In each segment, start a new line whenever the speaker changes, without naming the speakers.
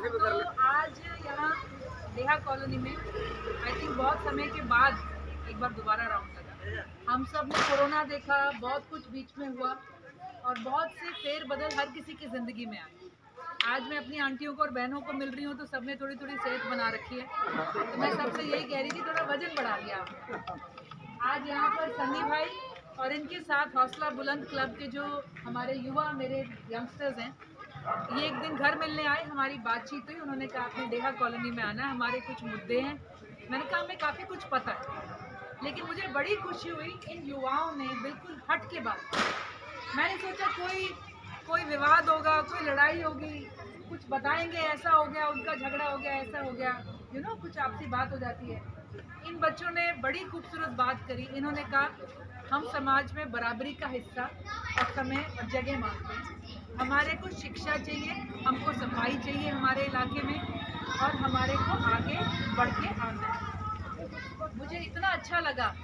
तो आज यहाँ देहा कॉलोनी में आई थिंक बहुत समय के बाद एक बार दोबारा राउंड लगा। हम सब ने कोरोना देखा, बहुत कुछ बीच में हुआ और बहुत से फेर बदल हर किसी की ज़िंदगी में आए। आज मैं अपनी आंटियों को और बहनों को मिल रही हूँ तो सब ने थोड़ी थोड़ी सेहत बना रखी है, तो मैं सबसे यही कह रही थी थोड़ा वजन बढ़ा लिया आपने। आज यहाँ पर सन्नी भाई और इनके साथ हौसला बुलंद क्लब के जो हमारे युवा मेरे यंगस्टर्स हैं, ये एक दिन घर मिलने आए, हमारी बातचीत हुई। उन्होंने कहा आपने देहा कॉलोनी में आना है, हमारे कुछ मुद्दे हैं। मैंने कहा हमें काफ़ी कुछ पता है, लेकिन मुझे बड़ी खुशी हुई इन युवाओं ने बिल्कुल हट के बात। मैंने सोचा कोई विवाद होगा, कोई लड़ाई होगी, कुछ बताएंगे ऐसा हो गया, उनका झगड़ा हो गया, ऐसा हो गया, कुछ आपसी बात हो जाती है। इन बच्चों ने बड़ी खूबसूरत बात करी। इन्होंने कहा हम समाज में बराबरी का हिस्सा और समय और जगह मांगते हैं। हमारे को शिक्षा चाहिए, हमको सफाई चाहिए हमारे इलाके में, और हमारे को आगे बढ़ के आना है। मुझे इतना अच्छा लगा।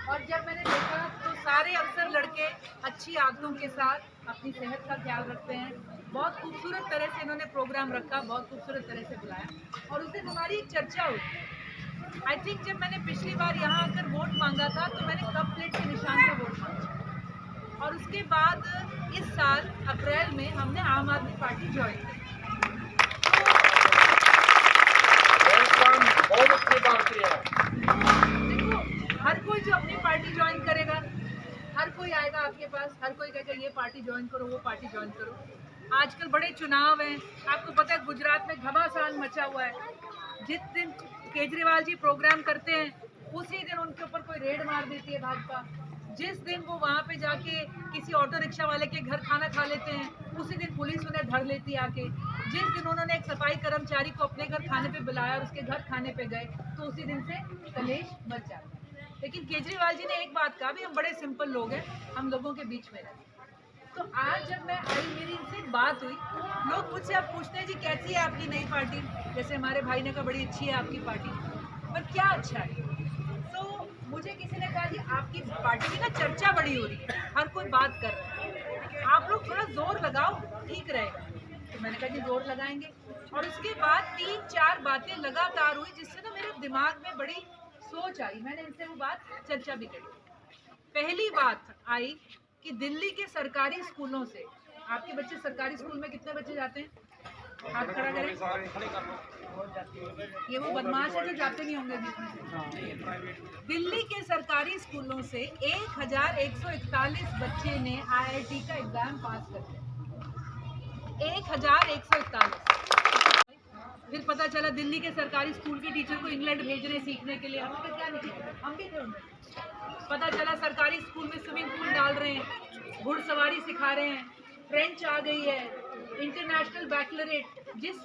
और जब मैंने देखा तो सारे अक्सर लड़के अच्छी आदतों के साथ अपनी सेहत का ख्याल रखते हैं। बहुत खूबसूरत तरह से इन्होंने प्रोग्राम रखा, बहुत खूबसूरत तरह से बुलाया और उस दिन हमारी एक चर्चा हुई। आई थिंक जब मैंने पिछली बार यहाँ आकर वोट मांगा था तो मैंने कप प्लेट के निशान पर वोट मांगा, और उसके बाद इस साल अप्रैल में हमने आम आदमी पार्टी ज्वाइन की। हर कोई जो अपनी पार्टी ज्वाइन करेगा, हर कोई आएगा आपके पास, हर कोई कहेगा ये पार्टी ज्वाइन करो, वो पार्टी ज्वाइन करो। आजकल बड़े चुनाव हैं, आपको पता है गुजरात में घमासान मचा हुआ है। जिस दिन केजरीवाल जी प्रोग्राम करते हैं उसी दिन उनके ऊपर कोई रेड मार देती है भाजपा। जिस दिन वो वहाँ पे जाके किसी ऑटो रिक्शा वाले के घर खाना खा लेते हैं उसी दिन पुलिस उन्हें धर लेती है आके। जिस दिन उन्होंने एक सफाई कर्मचारी को अपने घर खाने पे बुलाया और उसके घर खाने पे गए तो उसी दिन से कलेश मच जाता है। लेकिन केजरीवाल जी ने एक बात कहा, भी हम बड़े सिंपल लोग हैं, हम लोगों के बीच में रहते। तो आज जब मैं आई, मेरी इनसे बात हुई, लोग मुझसे अब पूछते हैं जी कैसी है आपकी नई पार्टी। जैसे हमारे भाई ने कहा बड़ी अच्छी है आपकी पार्टी, पर क्या अच्छा है। तो मुझे किसी ने कहा जी आपकी पार्टी की ना चर्चा बड़ी हो रही है, हर कोई बात कर रहा है, आप लोग थोड़ा जोर लगाओ ठीक रहेगा। तो मैंने कहा जी जोर लगाएंगे। और उसके बाद 3-4 बातें लगातार हुई जिससे ना मेरे दिमाग में बड़ी सोच आई। मैंने इनसे वो बात चर्चा भी करी। पहली बात आई कि दिल्ली के सरकारी स्कूलों से, आपके बच्चे सरकारी स्कूल में कितने बच्चे जाते हैं? हाथ खड़ा करें। ये वो बदमाश है जो जाते नहीं होंगे बीच में। दिल्ली के सरकारी स्कूलों से 1141 बच्चे ने IIT का एग्जाम पास कर लिया। 1141। फिर पता चला दिल्ली के सरकारी स्कूल के टीचर को इंग्लैंड भेज रहे सीखने के लिए। हमें क्या नहीं, हम भी थे उनमें। पता चला सरकारी स्कूल में स्विमिंग पूल डाल रहे हैं, घुड़सवारी सिखा रहे हैं, फ्रेंच आ गई है, इंटरनेशनल बैकलरेट। जिस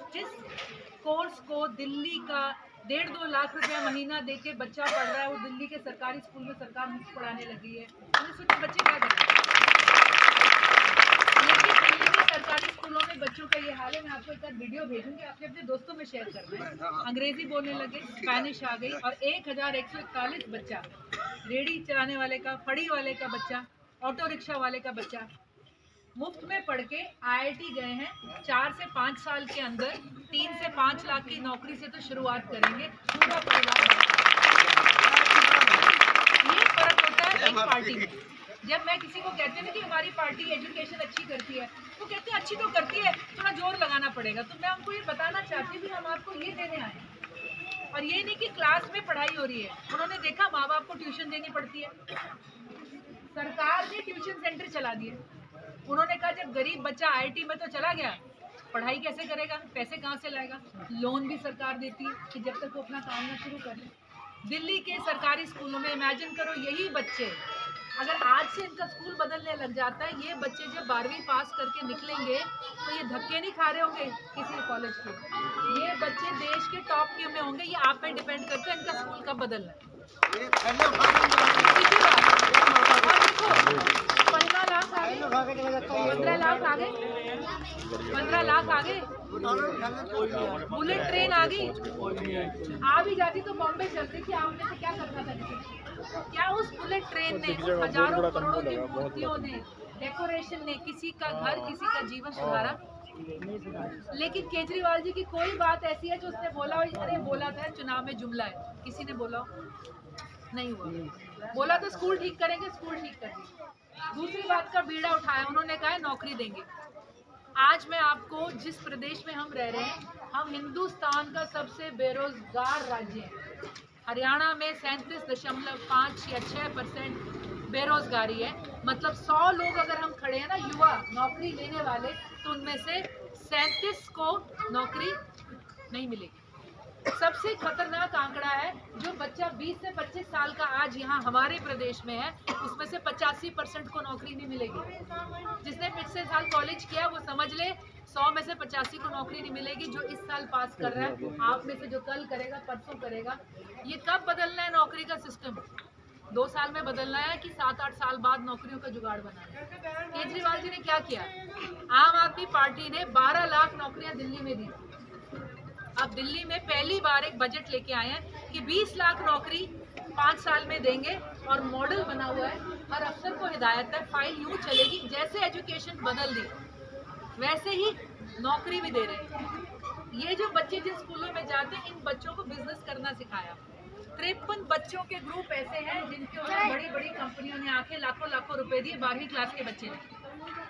कोर्स को दिल्ली का 1.5-2 लाख रुपया महीना देके बच्चा पढ़ रहा है, वो दिल्ली के सरकारी स्कूल में सरकार मुफ्त पढ़ाने लगी है। मैंने सोचा बच्चे क्या करें। लेकिन दिल्ली के सरकारी स्कूलों में बच्चों का ये हाल है। मैं आपको एक वीडियो भेजूंगी, आपके अपने दोस्तों में शेयर करना है। अंग्रेजी बोलने लगे, स्पेनिश आ गई, और 1141 बच्चा, रेडी चलाने वाले का, फड़ी वाले का बच्चा, ऑटो रिक्शा वाले का बच्चा मुफ्त में पढ़ के IIT गए हैं। 4 से 5 साल के अंदर 3 से 5 लाख की नौकरी से तो शुरुआत करेंगे। पूरा परिवार। ये फर्क होता है एक पार्टी में। जब मैं किसी को कहती हूँ कि हमारी पार्टी एजुकेशन अच्छी करती है, वो कहते हैं अच्छी तो करती है, थोड़ा जोर लगाना पड़ेगा। तो मैं उनको ये बताना चाहती हूँ कि हम आपको ये देने आए हैं। और ये नहीं कि क्लास में पढ़ाई हो रही है। उन्होंने देखा माँ बाप को ट्यूशन देनी पड़ती है, सरकार ने ट्यूशन सेंटर चला दिए। उन्होंने कहा जब गरीब बच्चा IIT में तो चला गया, पढ़ाई कैसे करेगा, पैसे कहाँ से लाएगा। लोन भी सरकार देती है कि जब तक वो अपना काम ना शुरू कर ले। दिल्ली के सरकारी स्कूलों में इमेजिन करो, यही बच्चे अगर आज से इनका स्कूल बदलने लग जाता है, ये बच्चे जब 12वीं पास करके निकलेंगे तो ये धक्के नहीं खा रहे होंगे किसी कॉलेज के। ये बच्चे देश के टॉप के में होंगे। ये आप पे डिपेंड करता है इनका स्कूल कब बदलना है। 15 लाख आ गए, 15 लाख आ गए, 15 लाख आ गए। बुलेट ट्रेन आ गई, आ भी जाती तो बॉम्बे चलती थी। आपने से क्या करना था? क्या उस बुलेट ट्रेन ने, हजारों करोड़ों की मूर्तियों ने, डेकोरेशन ने किसी का घर, किसी का जीवन सुधारा? लेकिन केजरीवाल जी की कोई बात ऐसी है जो उसने बोला हो, अरे बोला था चुनाव में जुमला है, किसी ने बोला हो? नहीं हुआ। बोला तो स्कूल ठीक करेंगे, स्कूल ठीक करेंगे। दूसरी बात का बीड़ा उठाया, उन्होंने कहा है नौकरी देंगे। आज मैं आपको, जिस प्रदेश में हम रह रहे हैं, हम हिंदुस्तान का सबसे बेरोजगार राज्य है। हरियाणा में 37.5 या 6% बेरोजगारी है। मतलब 100 लोग अगर हम खड़े हैं ना युवा नौकरी लेने वाले, तो उनमें से 37 को नौकरी नहीं मिलेगी। सबसे खतरनाक आंकड़ा है, जो बच्चा 20 से 25 साल का आज यहाँ हमारे प्रदेश में है, उसमें से 85% को नौकरी नहीं मिलेगी। जिसने पिछले साल कॉलेज किया वो समझ ले 100 में से 85 को नौकरी नहीं मिलेगी। जो इस साल पास कर रहा है, आप में से जो कल करेगा, परसों करेगा, ये कब बदलना है नौकरी का सिस्टम? 2 साल में बदलना है कि 7-8 साल बाद नौकरियों का जुगाड़ बनाना है? केजरीवाल जी ने क्या किया? आम आदमी पार्टी ने 12 लाख नौकरियां दिल्ली में दी। अब दिल्ली में पहली बार एक बजट लेके आए हैं कि 20 लाख नौकरी 5 साल में देंगे, और मॉडल बना हुआ है। हर अफसर को हिदायत है, फाइल यूं चलेगी, जैसे एजुकेशन बदल दी वैसे ही नौकरी भी दे रहे हैं। ये जो बच्चे जिन स्कूलों में जाते हैं, इन बच्चों को बिजनेस करना सिखाया। 53 बच्चों के ग्रुप ऐसे हैं जिनके ऊपर बड़ी बड़ी कंपनियों ने आके लाखों लाखों रुपए दिए। 12वीं क्लास के बच्चे ने,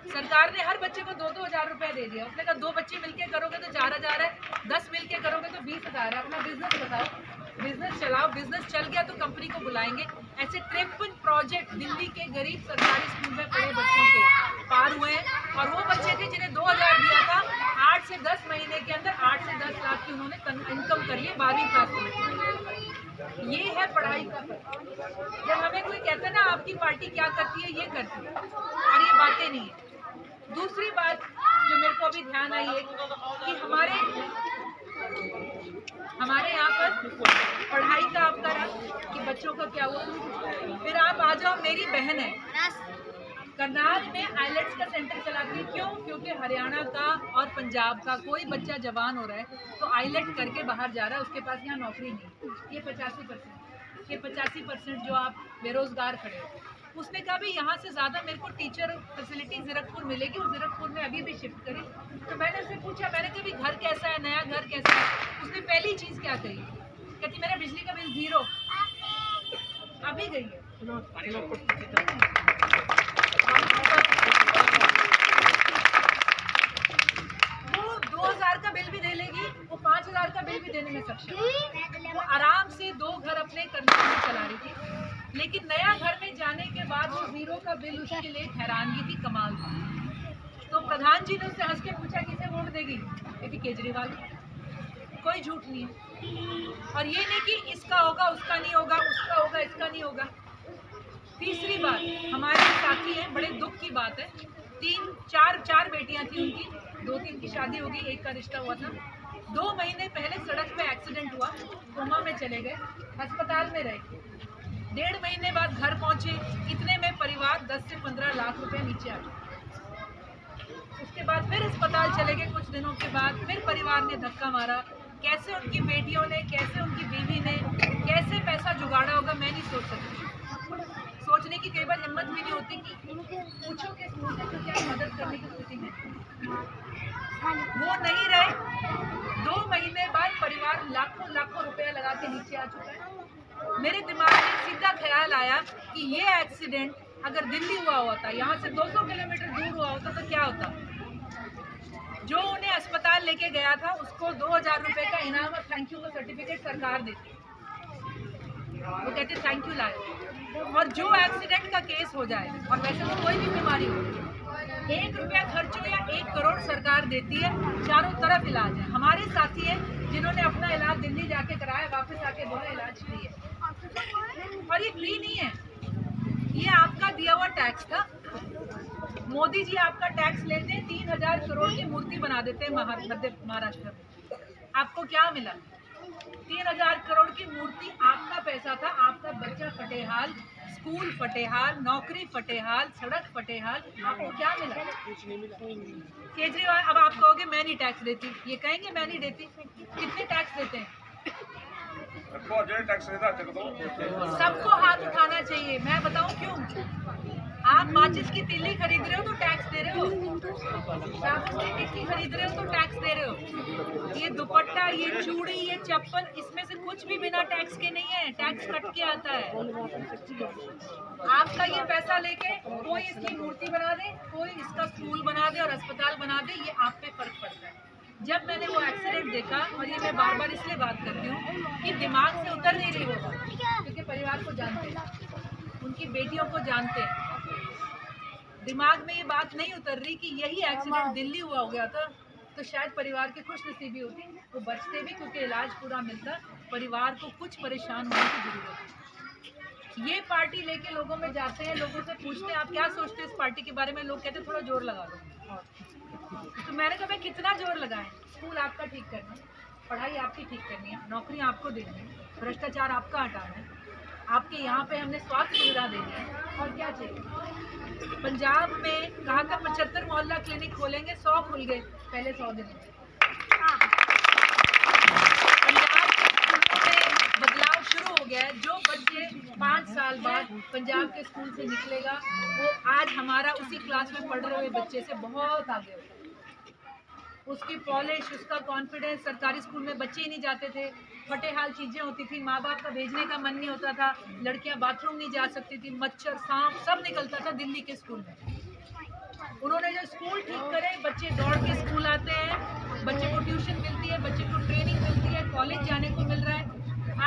सरकार ने हर बच्चे को 2-2 हज़ार रुपए दे दिया। उसने कहा 2 बच्चे मिलके करोगे तो 4 हज़ार है, 10 मिलके करोगे तो 20 हज़ार है। अपना बिजनेस बताओ, बिजनेस चलाओ। बिजनेस चल गया तो कंपनी को बुलाएंगे। ऐसे 53 प्रोजेक्ट दिल्ली के गरीब सरकारी स्कूल में पढ़े बच्चों के पार हुए हैं। और वो बच्चे थे जिन्हें 2000 दिया था, 8 से 10 महीने के अंदर 8 से 10 लाख की उन्होंने इनकम करी है 12वीं क्लास में। ये है पढ़ाई का फर्क। जब हमें कोई कहता है ना आपकी पार्टी क्या करती है, ये करती है, और ये बातें नहीं है। दूसरी बात जो मेरे को अभी ध्यान आई है कि हमारे यहाँ पर पढ़ाई का आप करा कि बच्चों का क्या हुआ। फिर आप आ जाओ, मेरी बहन है करनाल में आईलेट्स का सेंटर चलाती है। क्यों? क्योंकि हरियाणा का और पंजाब का कोई बच्चा जवान हो रहा है तो आईलेट करके बाहर जा रहा है, उसके पास यहाँ नौकरी नहीं। ये 85% जो आप बेरोजगार खड़े हो। उसने कहा भी यहाँ से ज़्यादा मेरे को टीचर फैसिलिटी जीरकपुर मिलेगी, और जीरकपुर में अभी भी शिफ्ट करी। तो मैंने उससे पूछा, मैंने कहा भी घर कैसा है, नया घर कैसा है? उसने पहली चीज़ क्या कही, कहती मेरा बिजली का बिल 0 अभी गई है। वो 2000 का बिल भी दे लेगी, वो 5000 का बिल भी देने में सक्षम है। वो आराम से 2 घर अपने करने में चला रही थी। लेकिन नया घर में जाने के बाद वो 0 का बिल उसके लिए हैरानगी थी, कमाल था। तो प्रधान जी ने उससे हंस के पूछा किसे वोट देगी? कहती केजरीवाल। कोई झूठ नहीं है। और ये नहीं कि इसका होगा उसका नहीं होगा, उसका होगा इसका नहीं होगा। तीसरी बात, हमारे साथी हैं, बड़े दुख की बात है, 4 बेटियां थी उनकी, 2-3 की शादी हो गई, 1 का रिश्ता हुआ था। 2 महीने पहले सड़क पे एक्सीडेंट हुआ, कोमा में चले गए, अस्पताल में रहे। 1.5 महीने बाद घर पहुंचे, इतने में परिवार 10 से 15 लाख रुपए नीचे आ गए। उसके बाद फिर अस्पताल चले गए। कुछ दिनों के बाद फिर परिवार ने धक्का मारा। कैसे उनकी बेटियों ने, कैसे उनकी बीवी ने, कैसे पैसा जुगाड़ा होगा, मैं नहीं सोच सकती। सोचने की कई बार हिम्मत भी नहीं होती कि पूछो कि तो क्या मदद करने की स्थिति में वो नहीं रहे। 2 महीने बाद परिवार लाखों लाखों रुपया लगा के नीचे आ चुका है। मेरे दिमाग में सीधा ख्याल आया कि ये एक्सीडेंट अगर दिल्ली हुआ होता, यहाँ से 200 किलोमीटर दूर हुआ होता तो क्या होता? जो उन्हें अस्पताल लेके गया था उसको 2000 रुपए का इनाम और थैंक यू का सर्टिफिकेट सरकार देती। वो कहते थैंक यू लाए। और जो एक्सीडेंट का केस हो जाए, और वैसे तो कोई भी बीमारी हो, 1 रुपया खर्च हो या 1 करोड़ सरकार देती है, चारों तरफ इलाज है। हमारे साथी हैं जिन्होंने अपना इलाज दिल्ली जाके कराया, वापस आके बोला इलाज फ्री है। और ये फ्री नहीं है, ये आपका दिया हुआ टैक्स था। मोदी जी आपका टैक्स लेते हैं, 3000 करोड़ की मूर्ति बना देते हैं महाराष्ट्र में। आपको क्या मिला? 3000 करोड़ की मूर्ति आपका पैसा था। आपका बच्चा फटेहाल, स्कूल फटेहाल, नौकरी फटेहाल, सड़क फटेहाल, आपको क्या मिला? केजरीवाल, अब आप कहोगे मैं नहीं टैक्स देती, ये कहेंगे मैं नहीं देती। कितने टैक्स देते हैं? सबको हाथ उठाना चाहिए। मैं बताऊं क्यों? आप माचिस की तिल्ली खरीद रहे हो तो टैक्स दे रहे हो, साबुन की टिक्की खरीद रहे हो तो टैक्स दे रहे हो। ये दुपट्टा, ये चूड़ी, ये चप्पल, इसमें से कुछ भी बिना टैक्स के नहीं है, टैक्स कट के आता है। आपका ये पैसा लेके कोई इसकी मूर्ति बना दे, कोई इसका स्कूल बना दे और अस्पताल बना दे, ये आप पे फर्क पड़ता है। जब मैंने वो एक्सीडेंट देखा, और ये मैं बार बार इसलिए बात करती हूँ कि दिमाग से उतर नहीं रही वो बात, क्योंकि परिवार को जानते हैं, उनकी बेटियों को जानते हैं, दिमाग में ये बात नहीं उतर रही कि यही एक्सीडेंट दिल्ली हुआ हो गया था तो शायद परिवार की खुशनसीबी होती, वो बचते भी क्योंकि इलाज पूरा मिलता, परिवार को कुछ परेशान होने की जरूरत है। ये पार्टी लेके लोगों में जाते हैं, लोगों से पूछते हैं आप क्या सोचते हैं इस पार्टी के बारे में, लोग कहते हैं थोड़ा जोर लगा दो। तो मैंने कहा मैं कितना जोर लगाएं, स्कूल आपका ठीक करना है, पढ़ाई आपकी ठीक करनी है, नौकरी आपको देनी है, भ्रष्टाचार आपका हटाना है, आपके यहाँ पे हमने स्वास्थ्य सुविधा देनी है, और क्या चाहिए। पंजाब में कहा था 75 मोहल्ला क्लिनिक खोलेंगे, 100 खुल गए पहले 100 दिन में। पंजाब के स्कूलों में बदलाव शुरू हो गया है, जो बच्चे 5 साल बाद पंजाब के स्कूल से निकलेगा वो आज हमारा उसी क्लास में पढ़ रहे हुए बच्चे से बहुत आगे होगा। उसकी पॉलिश, उसका कॉन्फिडेंस, सरकारी स्कूल में बच्चे ही नहीं जाते थे, फटेहाल चीज़ें होती थी, माँ बाप का भेजने का मन नहीं होता था, लड़कियां बाथरूम नहीं जा सकती थी, मच्छर सांप सब निकलता था दिल्ली के स्कूल में। उन्होंने जो स्कूल ठीक करे, बच्चे दौड़ के स्कूल आते हैं, बच्चे को ट्यूशन मिलती है, बच्चे को ट्रेनिंग मिलती है, कॉलेज जाने को मिल रहा है।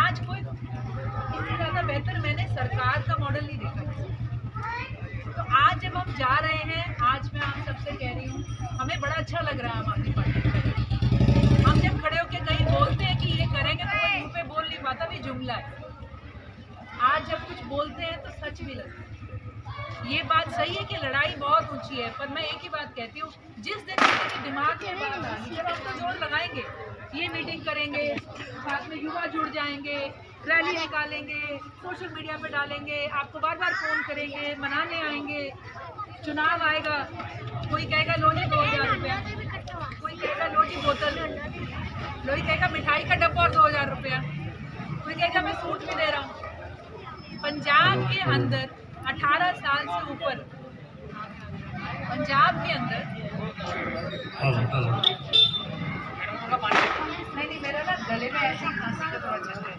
आज कोई इससे ज़्यादा बेहतर मैंने सरकार का मॉडल नहीं देखा। तो आज जब हम जा रहे हैं, आज मैं आप सबसे कह रही हूँ, हमें बड़ा अच्छा लग रहा है आम आदमी पार्टी। हम जब खड़े होकर कहीं बोलते हैं कि ये करेंगे तो कोई मुँह पे बोल नहीं पाता, भी जुमला है। आज जब कुछ बोलते हैं तो सच भी लगता है। ये बात सही है कि लड़ाई बहुत ऊंची है, पर मैं एक ही बात कहती हूँ, जिस दिन किसी दिमाग में बात आनी, जब हम तो जोर लगाएंगे, ये मीटिंग करेंगे, साथ में युवा जुड़ जाएंगे, रैली निकालेंगे, सोशल मीडिया पे डालेंगे, आपको बार बार फोन करेंगे, मनाने आएंगे, चुनाव आएगा, कोई कहेगा लो जी 2000 रुपया, कोई कहेगा लो जी बोतल, कोई कहेगा मिठाई का डब्बा और 2000 रुपया, कोई कहेगा मैं सूट भी दे रहा हूँ। पंजाब के अंदर 18 साल से ऊपर, पंजाब के अंदर नहीं मेरा ना गले में ऐसी खांसी का थोड़ा चल रहा है।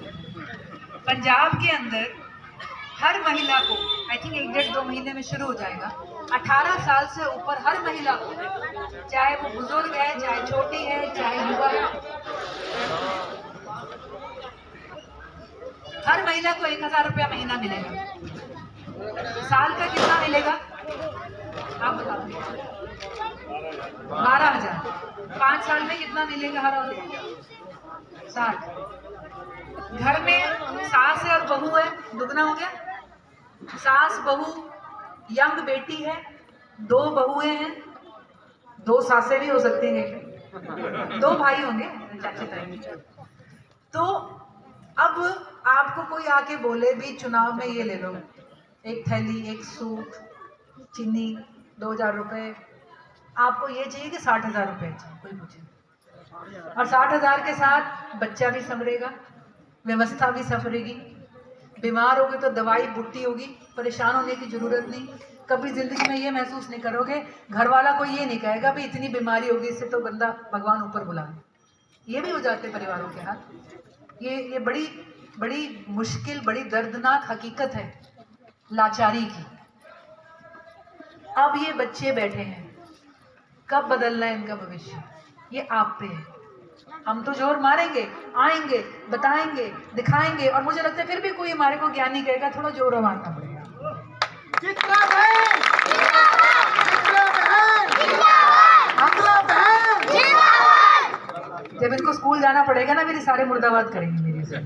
पंजाब के अंदर हर महिला को, आई थिंक 1-1.5-2 महीने में शुरू हो जाएगा, 18 साल से ऊपर हर महिला को, चाहे वो बुजुर्ग है, चाहे छोटी है, चाहे युवा है, हर महिला को 1000 रुपया महीना मिलेगा। साल का कितना मिलेगा आप बताओ? 12,000। 5 साल में कितना मिलेगा हर औरत? 60। घर में सास है और बहू है, दुगना हो गया। सास बहू, यंग बेटी है, 2 बहुएं हैं, 2 सासें भी हो सकती हैं, 2 भाई होंगे चाचा ताई। तो अब आपको कोई आके बोले भी चुनाव में ये ले लो, एक थैली, एक सूट, चीनी, 2000 रुपये, आपको ये चाहिए कि 60,000 रुपये चाहिए, कोई पूछे। और 60,000 के साथ बच्चा भी संभरेगा, व्यवस्था भी सफरेगी, बीमार होगे तो दवाई बुट्टी होगी, परेशान होने की जरूरत नहीं। कभी जिंदगी में ये महसूस नहीं करोगे, घर वाला कोई ये नहीं कहेगा भी इतनी बीमारी होगी, इससे तो बंदा भगवान ऊपर बुला ले। ये भी हो जाते परिवारों के हाथ। ये बड़ी बड़ी मुश्किल, बड़ी दर्दनाक हकीकत है लाचारी की। अब ये बच्चे बैठे हैं, कब बदलना है इनका भविष्य, ये आप पे है। हम तो जोर मारेंगे, आएंगे, बताएंगे, दिखाएंगे, और मुझे लगता है फिर भी कोई हमारे को ज्ञानी कहेगा थोड़ा जोर मारना पड़ेगा। जब इनको स्कूल जाना पड़ेगा ना, मेरे सारे मुर्दाबाद करेंगे मेरे से।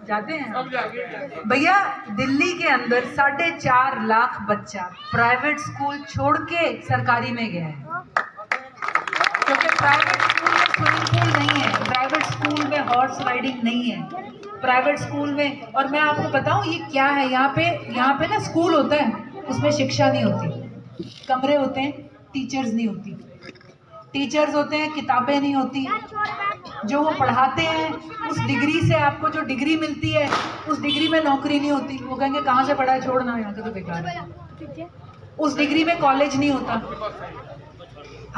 जाते हैं भैया। दिल्ली के अंदर 4.5 लाख बच्चा प्राइवेट स्कूल छोड़ के सरकारी में गया है, क्योंकि प्राइवेट स्कूल में स्विमिंग पूल नहीं है, प्राइवेट स्कूल में हॉर्स राइडिंग नहीं है, प्राइवेट स्कूल में। और मैं आपको बताऊं ये क्या है, यहाँ पे ना स्कूल होता है, उसमें शिक्षा नहीं होती, कमरे होते हैं, टीचर्स नहीं होती, टीचर्स होते हैं, किताबें नहीं होती,
जो वो पढ़ाते हैं उस डिग्री से आपको जो डिग्री मिलती है उस डिग्री में नौकरी नहीं होती। वो कहेंगे कहाँ से पढ़ा है, छोड़ना, यहाँ का तो बेकार है। उस डिग्री में कॉलेज नहीं होता।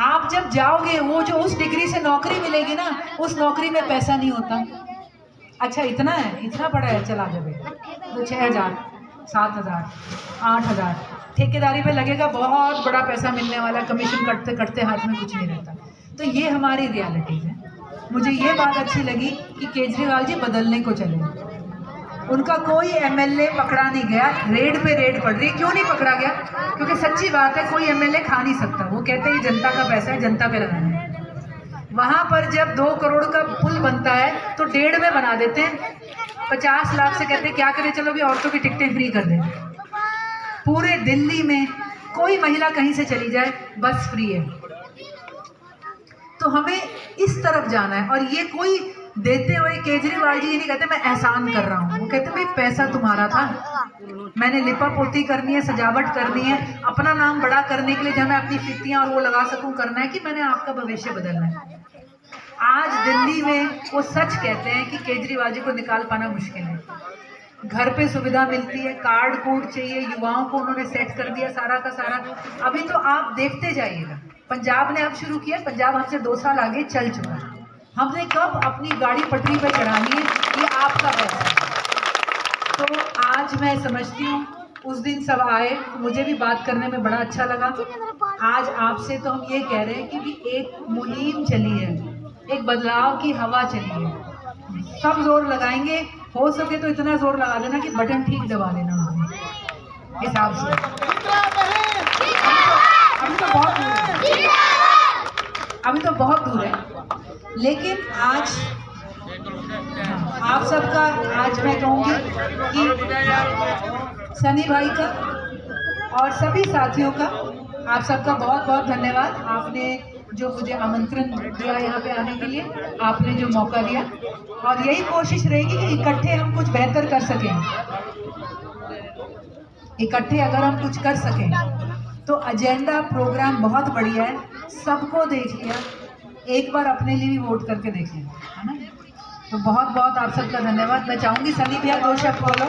आप जब जाओगे वो जो उस डिग्री से नौकरी मिलेगी ना, उस नौकरी में पैसा नहीं होता। अच्छा इतना है, इतना पढ़ा है, चला जाए तो 6,000 7,000 8,000 ठेकेदारी पे लगेगा, बहुत बड़ा पैसा मिलने वाला, कमीशन कटते कटते हाथ में कुछ नहीं रहता। तो ये हमारी रियलिटीज है। मुझे ये बात अच्छी लगी कि केजरीवाल जी बदलने को चले, उनका कोई एमएलए पकड़ा नहीं गया, रेड पे रेड पड़ रही। क्यों नहीं पकड़ा गया? क्योंकि सच्ची बात है, कोई एमएलए खा नहीं सकता। वो कहते हैं जनता का पैसा है, जनता पे लगाना है। वहां पर जब 2 करोड़ का पुल बनता है तो 1.5 में बना देते हैं। 50 लाख से कहते हैं क्या करें, चलो भी औरतों की टिकटें फ्री कर दें। पूरे दिल्ली में कोई महिला कहीं से चली जाए, बस फ्री है। तो हमें इस तरफ जाना है। और ये कोई देते हुए केजरीवाल जी ये नहीं कहते मैं एहसान कर रहा हूँ, वो कहते भाई पैसा तुम्हारा था, मैंने लिपा पोती करनी है, सजावट करनी है, अपना नाम बड़ा करने के लिए जब मैं अपनी फितियाँ और वो लगा सकूँ, करना है कि मैंने आपका भविष्य बदलना है। आज दिल्ली में वो सच कहते हैं कि केजरीवाल जी को निकाल पाना मुश्किल है। घर पे सुविधा मिलती है, कार्ड कोड चाहिए, युवाओं को उन्होंने सेट कर दिया सारा का सारा। अभी तो आप देखते जाइएगा, पंजाब ने अब शुरू किया, पंजाब हमसे 2 साल आगे चल चुका है। हमने कब अपनी गाड़ी पटरी पर चढ़ानी है, ये आपका फैसला है। तो आज मैं समझती हूँ उस दिन सब आए, मुझे भी बात करने में बड़ा अच्छा लगा। आज आपसे तो हम ये कह रहे हैं कि भी एक मुहिम चली है, एक बदलाव की हवा चली है। सब जोर लगाएंगे, हो सके तो इतना जोर लगा देना कि बटन ठीक दबा देना हिसाब से। अभी तो बहुत दूर है, अभी तो बहुत दूर है, लेकिन आज आप सबका, आज मैं कहूँगी कि सनी भाई का और सभी साथियों का, आप सबका बहुत बहुत धन्यवाद। आपने जो मुझे आमंत्रण दिया यहाँ पे आने के लिए, आपने जो मौका दिया, और यही कोशिश रहेगी कि इकट्ठे हम कुछ बेहतर कर सकें। इकट्ठे अगर हम कुछ कर सकें तो एजेंडा प्रोग्राम बहुत बढ़िया है, सबको देख लिया, एक बार अपने लिए भी वोट करके देख लिया, है ना। तो बहुत बहुत आप सबका धन्यवाद। मैं चाहूँगी सनी भैया 2 शब्द बोलो।